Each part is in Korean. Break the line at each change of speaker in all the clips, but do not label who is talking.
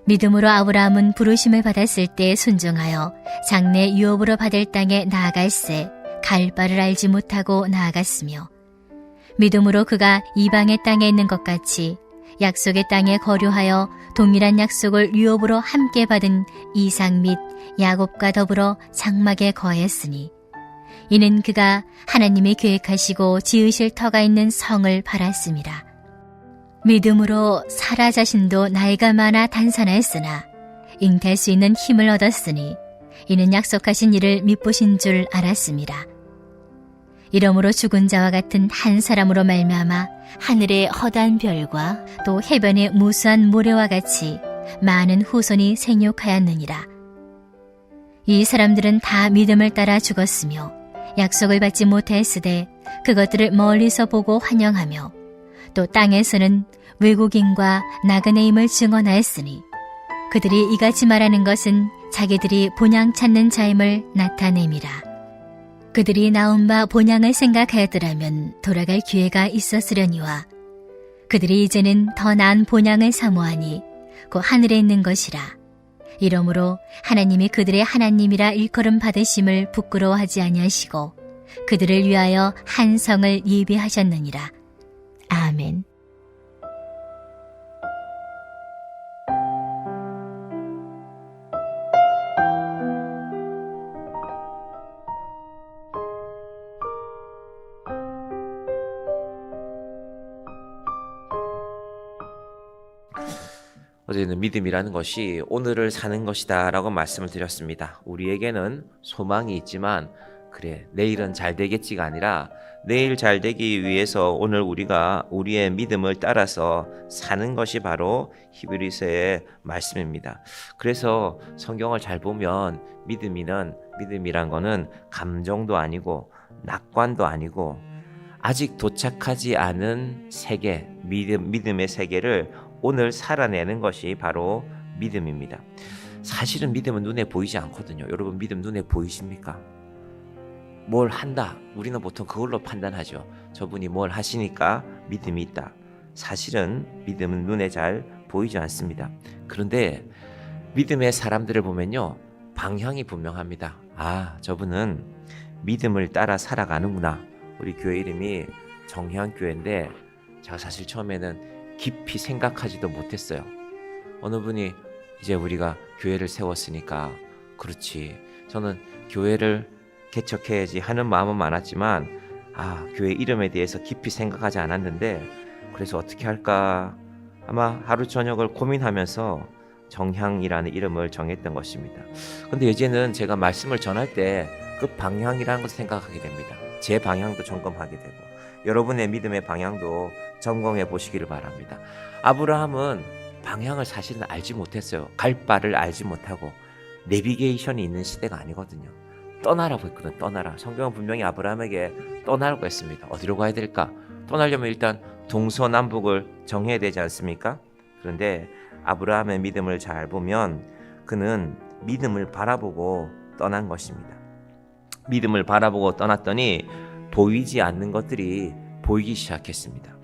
믿음으로 아브라함은 부르심을 받았을 때 순종하여 장래 유업으로 받을 땅에 나아갈새 갈 바를 알지 못하고 나아갔으며, 믿음으로 그가 이방의 땅에 있는 것 같이 약속의 땅에 거류하여 동일한 약속을 유업으로 함께 받은 이삭 및 야곱과 더불어 장막에 거하였으니, 이는 그가 하나님이 계획하시고 지으실 터가 있는 성을 바랐습니다. 믿음으로 사라 자신도 나이가 많아 단산하였으나 잉태할 수 있는 힘을 얻었으니, 이는 약속하신 이를 믿으신 줄 알았습니다. 이러므로 죽은 자와 같은 한 사람으로 말미암아 하늘의 허다한 별과 또 해변의 무수한 모래와 같이 많은 후손이 생육하였느니라. 이 사람들은 다 믿음을 따라 죽었으며 약속을 받지 못하였으되 그것들을 멀리서 보고 환영하며, 또 땅에서는 외국인과 나그네임을 증언하였으니, 그들이 이같이 말하는 것은 자기들이 본향 찾는 자임을 나타냄이라. 그들이 나온 바 본향을 생각하였더라면 돌아갈 기회가 있었으려니와, 그들이 이제는 더 나은 본향을 사모하니 곧 하늘에 있는 것이라. 이러므로 하나님이 그들의 하나님이라 일컬음 받으심을 부끄러워하지 아니하시고 그들을 위하여 한 성을 예비하셨느니라. 아멘.
어제는 믿음이라는 것이 오늘을 사는 것이다 라고 말씀을 드렸습니다. 우리에게는 소망이 있지만, 그래 내일은 잘 되겠지가 아니라 내일 잘 되기 위해서 오늘 우리가 우리의 믿음을 따라서 사는 것이 바로 히브리서의 말씀입니다. 그래서 성경을 잘 보면 믿음이란 거는 감정도 아니고 낙관도 아니고 아직 도착하지 않은 세계, 믿음의 세계를 오늘 살아내는 것이 바로 믿음입니다. 사실은 믿음은 눈에 보이지 않거든요. 여러분, 믿음 눈에 보이십니까? 뭘 한다, 우리는 보통 그걸로 판단하죠. 저분이 뭘 하시니까 믿음이 있다. 사실은 믿음은 눈에 잘 보이지 않습니다. 그런데 믿음의 사람들을 보면요, 방향이 분명합니다. 아, 저분은 믿음을 따라 살아가는구나. 우리 교회 이름이 정향교회인데 제가 사실 처음에는 깊이 생각하지도 못했어요. 어느 분이 이제 우리가 교회를 세웠으니까 그렇지, 저는 교회를 개척해야지 하는 마음은 많았지만 교회 이름에 대해서 깊이 생각하지 않았는데, 그래서 어떻게 할까 아마 하루 저녁을 고민하면서 정향이라는 이름을 정했던 것입니다. 근데 이제는 제가 말씀을 전할 때 그 방향이라는 것을 생각하게 됩니다. 제 방향도 점검하게 되고 여러분의 믿음의 방향도 점검해 보시기를 바랍니다. 아브라함은 방향을 사실은 알지 못했어요. 갈 바를 알지 못하고 내비게이션이 있는 시대가 아니거든요. 떠나라고 했거든. 떠나라. 성경은 분명히 아브라함에게 떠나라고 했습니다. 어디로 가야 될까? 떠나려면 일단 동서남북을 정해야 되지 않습니까? 그런데 아브라함의 믿음을 잘 보면 그는 믿음을 바라보고 떠난 것입니다. 믿음을 바라보고 떠났더니 보이지 않는 것들이 보이기 시작했습니다.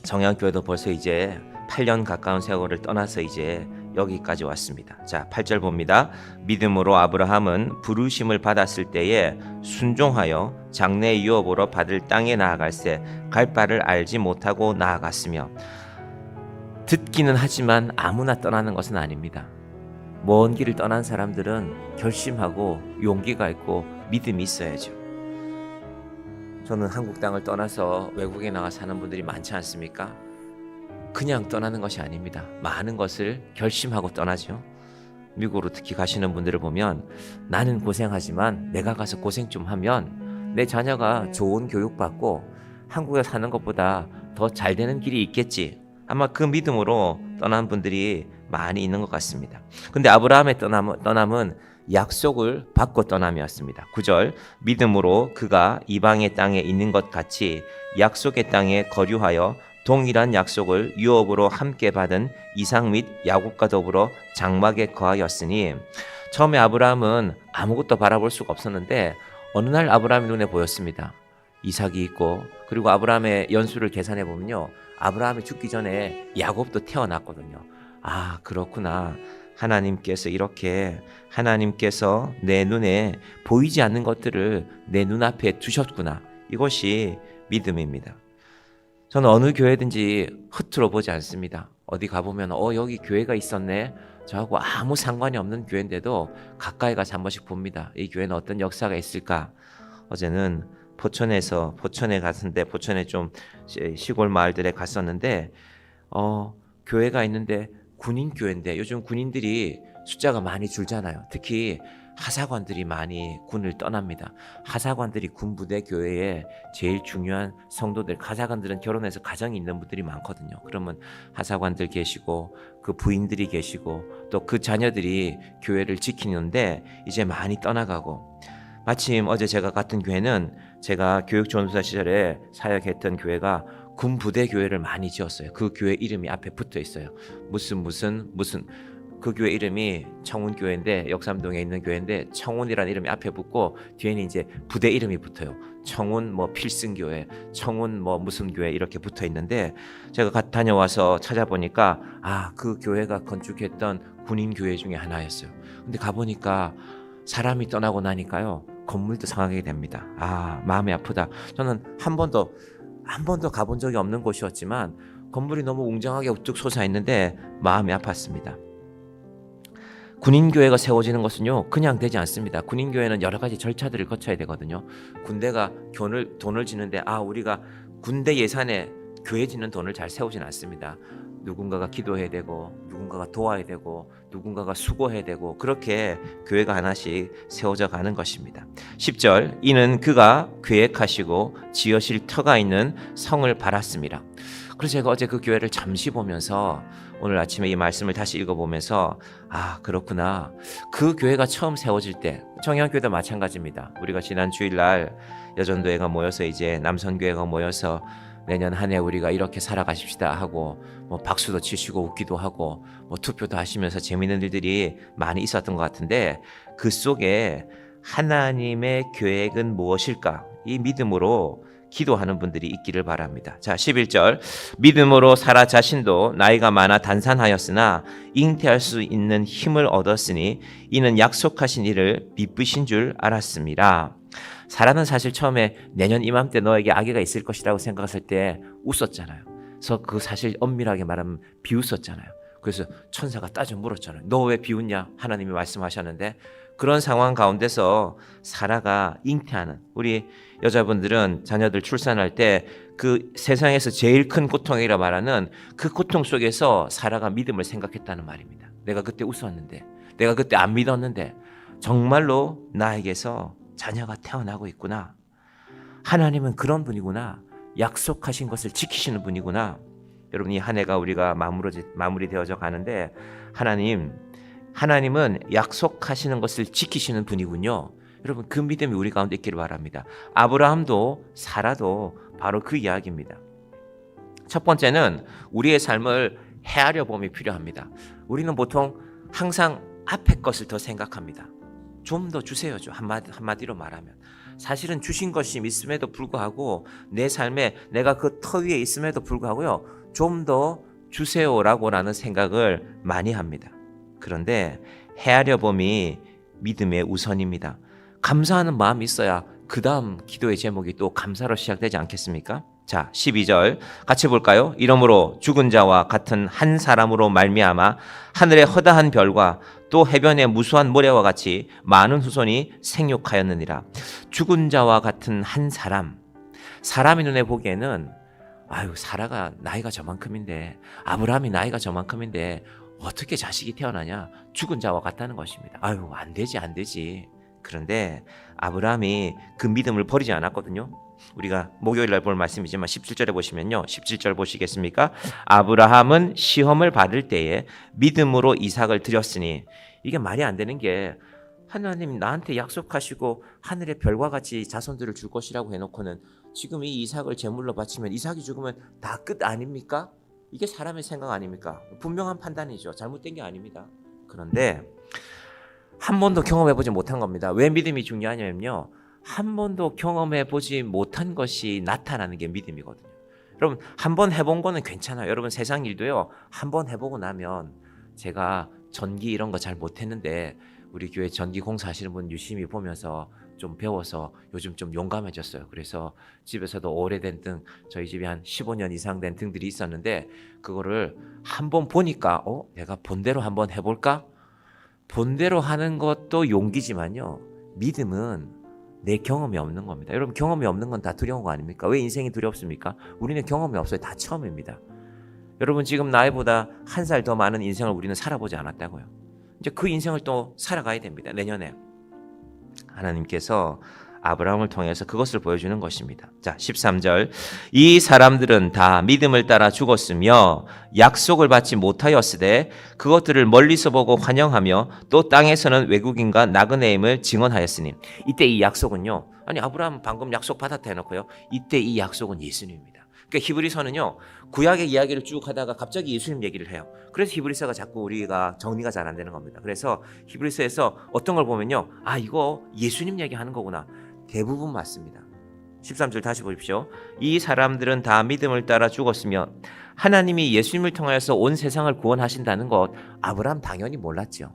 정향교회도 벌써 이제 8년 가까운 세월을 떠나서 이제 여기까지 왔습니다. 자, 8절 봅니다. 믿음으로 아브라함은 부르심을 받았을 때에 순종하여 장래 유업으로 받을 땅에 나아갈새 갈 바를 알지 못하고 나아갔으며, 듣기는 하지만 아무나 떠나는 것은 아닙니다. 먼 길을 떠난 사람들은 결심하고 용기가 있고 믿음이 있어야죠. 저는 한국 땅을 떠나서 외국에 나가 사는 분들이 많지 않습니까? 그냥 떠나는 것이 아닙니다. 많은 것을 결심하고 떠나죠. 미국으로 특히 가시는 분들을 보면 나는 고생하지만 내가 가서 고생 좀 하면 내 자녀가 좋은 교육받고 한국에 사는 것보다 더 잘 되는 길이 있겠지. 아마 그 믿음으로 떠난 분들이 많이 있는 것 같습니다. 근데 아브라함의 떠남은 약속을 받고 떠남이었습니다. 9절, 믿음으로 그가 이방의 땅에 있는 것 같이 약속의 땅에 거류하여 동일한 약속을 유업으로 함께 받은 이삭 및 야곱과 더불어 장막에 거하였으니, 처음에 아브라함은 아무것도 바라볼 수가 없었는데 어느 날 아브라함의 눈에 보였습니다. 이삭이 있고, 그리고 아브라함의 연수를 계산해 보면요, 아브라함이 죽기 전에 야곱도 태어났거든요. 아, 그렇구나. 하나님께서 내 눈에 보이지 않는 것들을 내 눈앞에 두셨구나. 이것이 믿음입니다. 저는 어느 교회든지 허투루 보지 않습니다. 어디 가보면 여기 교회가 있었네. 저하고 아무 상관이 없는 교회인데도 가까이 가서 한 번씩 봅니다. 이 교회는 어떤 역사가 있을까? 어제는 포천에 갔는데, 포천에 좀 시골 마을들에 갔었는데 교회가 있는데 군인 교회인데, 요즘 군인들이 숫자가 많이 줄잖아요. 특히 하사관들이 많이 군을 떠납니다. 하사관들이 군부대 교회에 제일 중요한 성도들, 하사관들은 결혼해서 가정이 있는 분들이 많거든요. 그러면 하사관들 계시고 그 부인들이 계시고 또 그 자녀들이 교회를 지키는데 이제 많이 떠나가고, 마침 어제 제가 갔던 교회는 제가 교육전도사 시절에 사역했던 교회가 군부대 교회를 많이 지었어요. 그 교회 이름이 앞에 붙어 있어요. 무슨 그 교회 이름이 청운교회인데, 역삼동에 있는 교회인데 청운이라는 이름이 앞에 붙고 뒤에는 이제 부대 이름이 붙어요. 청운 뭐 필승교회, 청운 뭐 무슨 교회 이렇게 붙어 있는데, 제가 다녀와서 찾아보니까 그 교회가 건축했던 군인 교회 중에 하나였어요. 근데 가보니까 사람이 떠나고 나니까요, 건물도 상하게 됩니다. 마음이 아프다. 저는 한 번도 가본 적이 없는 곳이었지만 건물이 너무 웅장하게 우뚝 솟아 있는데 마음이 아팠습니다. 군인교회가 세워지는 것은요, 그냥 되지 않습니다. 군인교회는 여러 가지 절차들을 거쳐야 되거든요. 군대가 돈을 지는데 우리가 군대 예산에 교회 짓는 돈을 잘 세우진 않습니다. 누군가가 기도해야 되고, 누군가가 도와야 되고, 누군가가 수고해야 되고, 그렇게 교회가 하나씩 세워져 가는 것입니다. 10절, 이는 그가 계획하시고 지으실 터가 있는 성을 바랐습니다. 그래서 제가 어제 그 교회를 잠시 보면서 오늘 아침에 이 말씀을 다시 읽어보면서 그렇구나. 그 교회가 처음 세워질 때, 청양교회도 마찬가지입니다. 우리가 지난 주일날 여전도회가 모여서 이제 남선교회가 모여서 내년 한 해 우리가 이렇게 살아가십시다 하고 박수도 치시고 웃기도 하고 투표도 하시면서 재미있는 일들이 많이 있었던 것 같은데, 그 속에 하나님의 계획은 무엇일까? 이 믿음으로 기도하는 분들이 있기를 바랍니다. 자, 11절, 믿음으로 사라 자신도 나이가 많아 단산하였으나 잉태할 수 있는 힘을 얻었으니 이는 약속하신 이를 미쁘신 줄 알았습니다. 사라는 사실 처음에 내년 이맘때 너에게 아기가 있을 것이라고 생각했을 때 웃었잖아요. 그래서 그 사실 엄밀하게 말하면 비웃었잖아요. 그래서 천사가 따져 물었잖아요. 너 왜 비웃냐? 하나님이 말씀하셨는데, 그런 상황 가운데서 사라가 잉태하는, 우리 여자분들은 자녀들 출산할 때 그 세상에서 제일 큰 고통이라 말하는 그 고통 속에서 사라가 믿음을 생각했다는 말입니다. 내가 그때 웃었는데, 내가 그때 안 믿었는데 정말로 나에게서 자녀가 태어나고 있구나. 하나님은 그런 분이구나. 약속하신 것을 지키시는 분이구나. 여러분, 이 한 해가 우리가 마무리되어져 가는데 하나님은 약속하시는 것을 지키시는 분이군요. 여러분, 그 믿음이 우리 가운데 있기를 바랍니다. 아브라함도 사라도 바로 그 이야기입니다. 첫 번째는 우리의 삶을 헤아려 봄이 필요합니다. 우리는 보통 항상 앞에 것을 더 생각합니다. 좀 더 주세요. 한마디로 말하면 사실은 주신 것이 있음에도 불구하고 내 삶에 내가 그 터 위에 있음에도 불구하고요, 좀 더 주세요라는 생각을 많이 합니다. 그런데 헤아려 봄이 믿음의 우선입니다. 감사하는 마음이 있어야 그 다음 기도의 제목이 또 감사로 시작되지 않겠습니까? 자, 12절 같이 볼까요? 이러므로 죽은 자와 같은 한 사람으로 말미암아 하늘의 허다한 별과 또 해변의 무수한 모래와 같이 많은 후손이 생육하였느니라. 죽은 자와 같은 한 사람, 사람의 눈에 보기에는 사라가 나이가 저만큼인데, 아브라함이 나이가 저만큼인데 어떻게 자식이 태어나냐? 죽은 자와 같다는 것입니다. 안 되지. 그런데 아브라함이 그 믿음을 버리지 않았거든요. 우리가 목요일날 볼 말씀이지만 17절에 보시면요, 17절 보시겠습니까? 아브라함은 시험을 받을 때에 믿음으로 이삭을 드렸으니, 이게 말이 안 되는 게, 하나님 나한테 약속하시고 하늘의 별과 같이 자손들을 줄 것이라고 해놓고는 지금 이 이삭을 제물로 바치면 이삭이 죽으면 다 끝 아닙니까? 이게 사람의 생각 아닙니까? 분명한 판단이죠. 잘못된 게 아닙니다. 그런데 한 번도 경험해보지 못한 겁니다. 왜 믿음이 중요하냐면요, 한 번도 경험해보지 못한 것이 나타나는 게 믿음이거든요. 여러분, 한 번 해본 거는 괜찮아요. 여러분, 세상 일도요, 한 번 해보고 나면 제가 전기 이런 거 잘 못했는데 우리 교회 전기 공사하시는 분 유심히 보면서 좀 배워서 요즘 좀 용감해졌어요. 그래서 집에서도 오래된 등, 저희 집에 한 15년 이상 된 등들이 있었는데 그거를 한번 보니까 내가 본대로 한번 해볼까? 본대로 하는 것도 용기지만요, 믿음은 내 경험이 없는 겁니다. 여러분, 경험이 없는 건 다 두려운 거 아닙니까? 왜 인생이 두렵습니까? 우리는 경험이 없어요. 다 처음입니다. 여러분, 지금 나이보다 한 살 더 많은 인생을 우리는 살아보지 않았다고요. 이제 그 인생을 또 살아가야 됩니다. 내년에 하나님께서 아브라함을 통해서 그것을 보여주는 것입니다. 자, 13절. 이 사람들은 다 믿음을 따라 죽었으며 약속을 받지 못하였으되 그것들을 멀리서 보고 환영하며 또 땅에서는 외국인과 나그네임을 증언하였으니. 이때 이 약속은요, 아니 아브라함 방금 약속 받았다 해놓고요, 이때 이 약속은 예수님입니다. 그러니까 히브리서는요, 구약의 이야기를 쭉 하다가 갑자기 예수님 얘기를 해요. 그래서 히브리서가 자꾸 우리가 정리가 잘 안 되는 겁니다. 그래서 히브리서에서 어떤 걸 보면요, 이거 예수님 얘기하는 거구나. 대부분 맞습니다. 13절 다시 보십시오. 이 사람들은 다 믿음을 따라 죽었으며 하나님이 예수님을 통하여서 온 세상을 구원하신다는 것 아브라함 당연히 몰랐죠.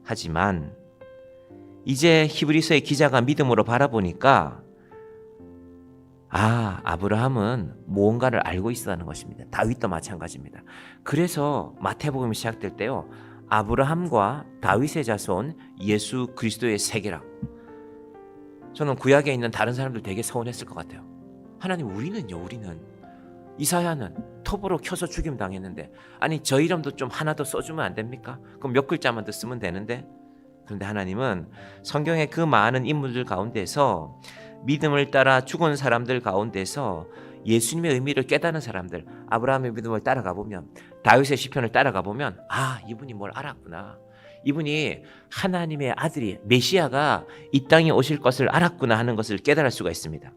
하지만 이제 히브리서의 기자가 믿음으로 바라보니까 아브라함은 무언가를 알고 있었다는 것입니다. 다윗도 마찬가지입니다. 그래서 마태복음이 시작될 때요, 아브라함과 다윗의 자손 예수 그리스도의 세계라. 저는 구약에 있는 다른 사람들 되게 서운했을 것 같아요. 하나님, 우리는 이사야는 톱으로 켜서 죽임 당했는데, 아니 저 이름도 좀 하나 더 써주면 안 됩니까? 그럼 몇 글자만 더 쓰면 되는데. 그런데 하나님은 성경의 그 많은 인물들 가운데서, 믿음을 따라 죽은 사람들 가운데서 예수님의 의미를 깨닫는 사람들, 아브라함의 믿음을 따라가 보면, 다윗의 시편을 따라가 보면, 이분이 뭘 알았구나, 이분이 하나님의 아들이, 메시아가 이 땅에 오실 것을 알았구나 하는 것을 깨달을 수가 있습니다.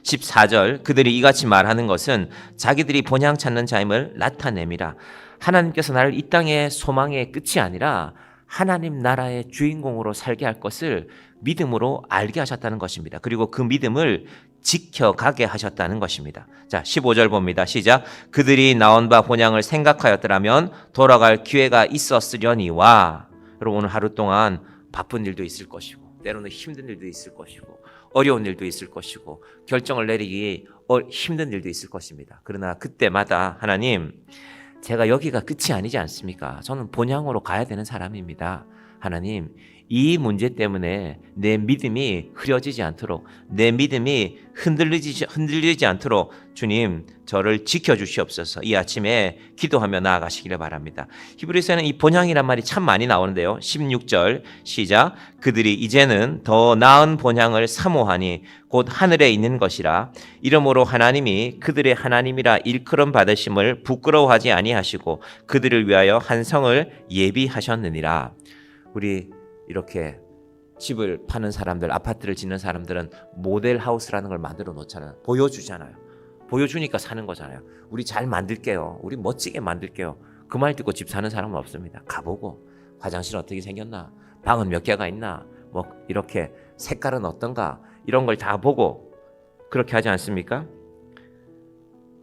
14절. 그들이 이같이 말하는 것은 자기들이 본향 찾는 자임을 나타냄이라. 하나님께서 나를 이 땅의 소망의 끝이 아니라 하나님 나라의 주인공으로 살게 할 것을 믿음으로 알게 하셨다는 것입니다. 그리고 그 믿음을 지켜가게 하셨다는 것입니다. 자, 15절 봅니다. 시작. 그들이 나온 바 본향을 생각하였더라면 돌아갈 기회가 있었으려니와. 여러분, 오늘 하루 동안 바쁜 일도 있을 것이고, 때로는 힘든 일도 있을 것이고, 어려운 일도 있을 것이고, 결정을 내리기 힘든 일도 있을 것입니다. 그러나 그때마다 하나님, 제가 여기가 끝이 아니지 않습니까? 저는 본향으로 가야 되는 사람입니다. 하나님, 이 문제 때문에 내 믿음이 흐려지지 않도록, 내 믿음이 흔들리지 않도록 주님, 저를 지켜주시옵소서. 이 아침에 기도하며 나아가시기를 바랍니다. 히브리서에는 이 본향이란 말이 참 많이 나오는데요. 16절 시작. 그들이 이제는 더 나은 본향을 사모하니 곧 하늘에 있는 것이라. 이러므로 하나님이 그들의 하나님이라 일컬음 받으심을 부끄러워하지 아니하시고 그들을 위하여 한 성을 예비하셨느니라. 우리 이렇게 집을 파는 사람들, 아파트를 짓는 사람들은 모델하우스라는 걸 만들어 놓잖아요. 보여주잖아요. 보여주니까 사는 거잖아요. 우리 잘 만들게요. 우리 멋지게 만들게요. 그 말 듣고 집 사는 사람은 없습니다. 가보고 화장실은 어떻게 생겼나, 방은 몇 개가 있나, 뭐 이렇게 색깔은 어떤가, 이런 걸 다 보고 그렇게 하지 않습니까?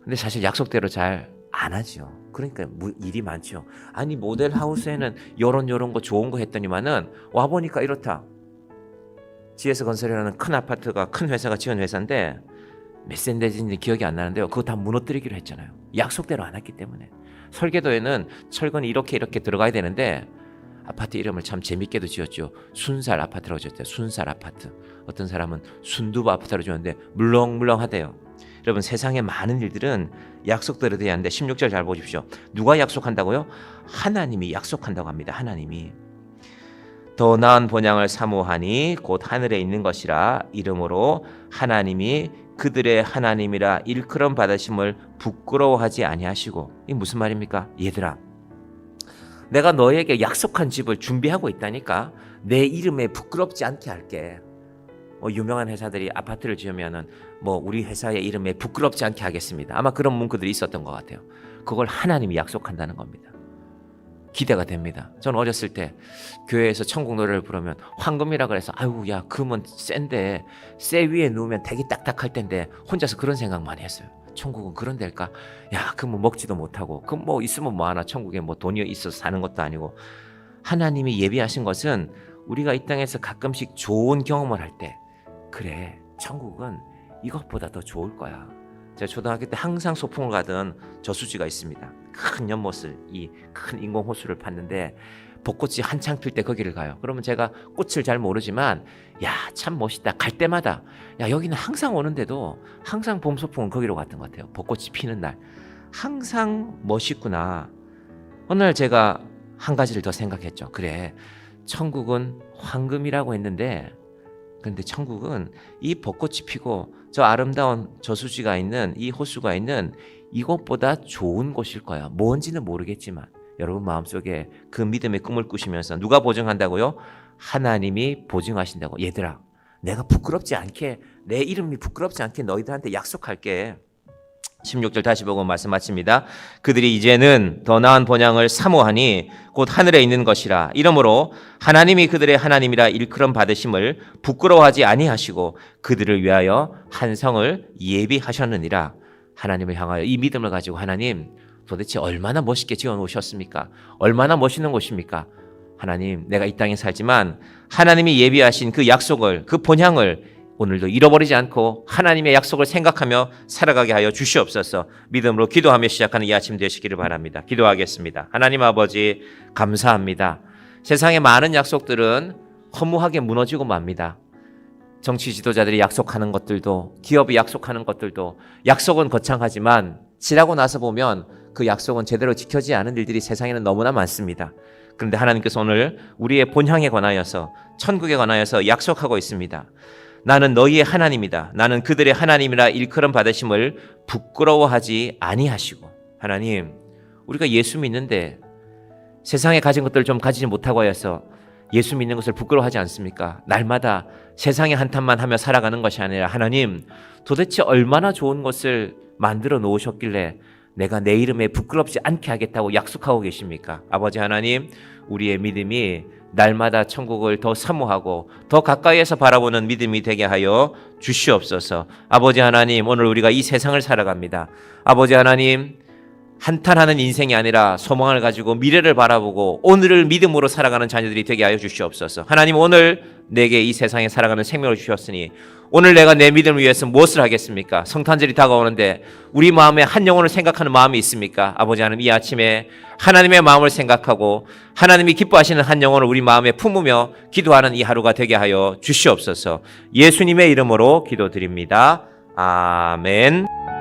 근데 사실 약속대로 잘 안 하죠. 그러니까 일이 많죠. 아니 모델하우스에는 요런 거 좋은 거 했더니만은 와보니까 이렇다. GS건설이라는 큰 아파트가, 큰 회사가 지은 회사인데 몇 세인지 기억이 안 나는데요, 그거 다 무너뜨리기로 했잖아요. 약속대로 안 했기 때문에. 설계도에는 철근이 이렇게 들어가야 되는데 아파트 이름을 참 재밌게도 지었죠. 순살 아파트라고 지었대요. 순살 아파트. 어떤 사람은 순두부 아파트라고 지었는데 물렁물렁하대요. 여러분, 세상의 많은 일들은 약속대로 돼야 하는데 16절 잘 보십시오. 누가 약속한다고요? 하나님이 약속한다고 합니다. 하나님이. 더 나은 본향을 사모하니 곧 하늘에 있는 것이라. 이러므로 하나님이 그들의 하나님이라 일컬음 받으심을 부끄러워하지 아니하시고. 이게 무슨 말입니까? 얘들아, 내가 너에게 약속한 집을 준비하고 있다니까. 내 이름에 부끄럽지 않게 할게. 유명한 회사들이 아파트를 지으면은 우리 회사의 이름에 부끄럽지 않게 하겠습니다. 아마 그런 문구들이 있었던 것 같아요. 그걸 하나님이 약속한다는 겁니다. 기대가 됩니다. 저는 어렸을 때 교회에서 천국 노래를 부르면 황금이라 그래서 금은 센데 쇠 위에 누우면 되게 딱딱할 텐데 혼자서 그런 생각 많이 했어요. 천국은 그런 데일까? 야, 그 뭐 먹지도 못하고 그 뭐 있으면 뭐 하나, 천국에 뭐 돈이 있어서 사는 것도 아니고. 하나님이 예비하신 것은 우리가 이 땅에서 가끔씩 좋은 경험을 할 때, 그래, 천국은 이것보다 더 좋을 거야. 제가 초등학교 때 항상 소풍을 가던 저수지가 있습니다. 큰 연못을, 이 큰 인공 호수를 팠는데 벚꽃이 한창 필 때 거기를 가요. 그러면 제가 꽃을 잘 모르지만 야, 참 멋있다. 갈 때마다 야, 여기는 항상 오는데도 항상 봄 소풍은 거기로 갔던 것 같아요. 벚꽃이 피는 날. 항상 멋있구나. 어느 날 제가 한 가지를 더 생각했죠. 그래, 천국은 황금이라고 했는데, 근데 천국은 이 벚꽃이 피고 저 아름다운 저수지가 있는 이 호수가 있는 이곳보다 좋은 곳일 거야. 뭔지는 모르겠지만 여러분 마음속에 그 믿음의 꿈을 꾸시면서 누가 보증한다고요? 하나님이 보증하신다고. 얘들아, 내가 부끄럽지 않게, 내 이름이 부끄럽지 않게 너희들한테 약속할게. 16절 다시 보고 말씀 마칩니다. 그들이 이제는 더 나은 본향을 사모하니 곧 하늘에 있는 것이라. 이러므로 하나님이 그들의 하나님이라 일컬음 받으심을 부끄러워하지 아니하시고 그들을 위하여 한 성을 예비하셨느니라. 하나님을 향하여 이 믿음을 가지고, 하나님 도대체 얼마나 멋있게 지어 놓으셨습니까? 얼마나 멋있는 곳입니까? 하나님, 내가 이 땅에 살지만 하나님이 예비하신 그 약속을, 그 본향을 오늘도 잃어버리지 않고 하나님의 약속을 생각하며 살아가게 하여 주시옵소서. 믿음으로 기도하며 시작하는 이 아침 되시기를 바랍니다. 기도하겠습니다. 하나님 아버지, 감사합니다. 세상의 많은 약속들은 허무하게 무너지고 맙니다. 정치 지도자들이 약속하는 것들도, 기업이 약속하는 것들도 약속은 거창하지만 지나고 나서 보면 그 약속은 제대로 지켜지지 않은 일들이 세상에는 너무나 많습니다. 그런데 하나님께서 오늘 우리의 본향에 관하여서, 천국에 관하여서 약속하고 있습니다. 나는 너희의 하나님이다. 나는 그들의 하나님이라 일컬음 받으심을 부끄러워하지 아니하시고. 하나님, 우리가 예수 믿는데 세상에 가진 것들을 좀 가지지 못하고 하여서 예수 믿는 것을 부끄러워하지 않습니까? 날마다 세상의 한탄만 하며 살아가는 것이 아니라, 하나님, 도대체 얼마나 좋은 것을 만들어 놓으셨길래 내가 내 이름에 부끄럽지 않게 하겠다고 약속하고 계십니까? 아버지 하나님, 우리의 믿음이 날마다 천국을 더 사모하고 더 가까이에서 바라보는 믿음이 되게 하여 주시옵소서. 아버지 하나님, 오늘 우리가 이 세상을 살아갑니다. 아버지 하나님, 한탄하는 인생이 아니라 소망을 가지고 미래를 바라보고 오늘을 믿음으로 살아가는 자녀들이 되게 하여 주시옵소서. 하나님, 오늘 내게 이 세상에 살아가는 생명을 주셨으니 오늘 내가 내 믿음을 위해서 무엇을 하겠습니까? 성탄절이 다가오는데 우리 마음에 한 영혼을 생각하는 마음이 있습니까? 아버지 하나님, 이 아침에 하나님의 마음을 생각하고 하나님이 기뻐하시는 한 영혼을 우리 마음에 품으며 기도하는 이 하루가 되게 하여 주시옵소서. 예수님의 이름으로 기도드립니다. 아멘.